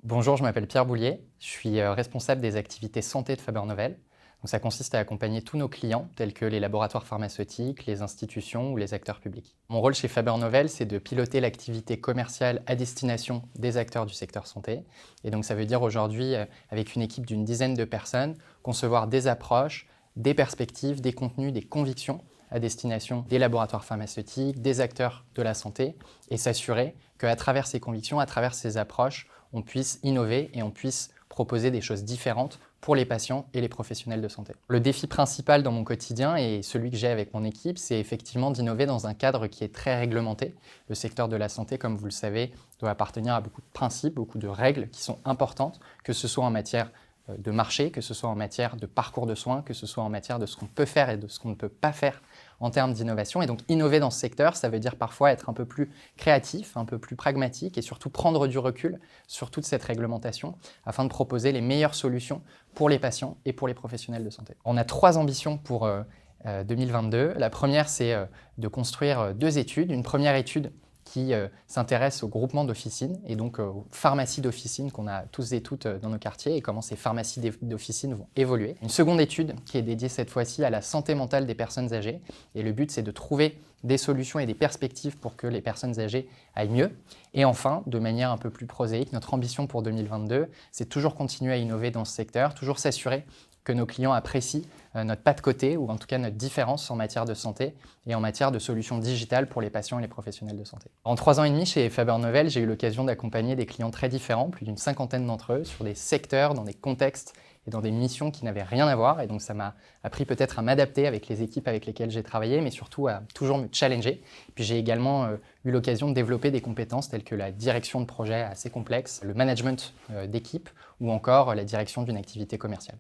Bonjour, je m'appelle Pierre Boulier, je suis responsable des activités santé de Faber Novel. Donc, ça consiste à accompagner tous nos clients, tels que les laboratoires pharmaceutiques, les institutions ou les acteurs publics. Mon rôle chez Faber Novel, c'est de piloter l'activité commerciale à destination des acteurs du secteur santé. Et donc ça veut dire aujourd'hui, avec une équipe d'une dizaine de personnes, concevoir des approches, des perspectives, des contenus, des convictions à destination des laboratoires pharmaceutiques, des acteurs de la santé, et s'assurer qu'à travers ces convictions, à travers ces approches, on puisse innover et on puisse proposer des choses différentes pour les patients et les professionnels de santé. Le défi principal dans mon quotidien et celui que j'ai avec mon équipe, c'est effectivement d'innover dans un cadre qui est très réglementé. Le secteur de la santé, comme vous le savez, doit appartenir à beaucoup de principes, beaucoup de règles qui sont importantes, que ce soit en matière de marché, que ce soit en matière de parcours de soins, que ce soit en matière de ce qu'on peut faire et de ce qu'on ne peut pas faire en termes d'innovation. Et donc innover dans ce secteur, ça veut dire parfois être un peu plus créatif, un peu plus pragmatique et surtout prendre du recul sur toute cette réglementation afin de proposer les meilleures solutions pour les patients et pour les professionnels de santé. On a 3 ambitions pour 2022. La première, c'est de construire 2 études. Une première étude qui s'intéresse au groupement d'officines et donc aux pharmacies d'officines qu'on a tous et toutes dans nos quartiers et comment ces pharmacies d'officines vont évoluer. Une seconde étude qui est dédiée cette fois-ci à la santé mentale des personnes âgées et le but c'est de trouver des solutions et des perspectives pour que les personnes âgées aillent mieux. Et enfin, de manière un peu plus prosaïque, notre ambition pour 2022, c'est toujours continuer à innover dans ce secteur, toujours s'assurer que nos clients apprécient notre pas de côté ou en tout cas notre différence en matière de santé et en matière de solutions digitales pour les patients et les professionnels de santé. En 3 ans et demi chez Faber Novel, j'ai eu l'occasion d'accompagner des clients très différents, plus d'une cinquantaine d'entre eux, sur des secteurs, dans des contextes et dans des missions qui n'avaient rien à voir. Et donc ça m'a appris peut-être à m'adapter avec les équipes avec lesquelles j'ai travaillé, mais surtout à toujours me challenger. Puis j'ai également eu l'occasion de développer des compétences telles que la direction de projet assez complexe, le management d'équipe ou encore la direction d'une activité commerciale.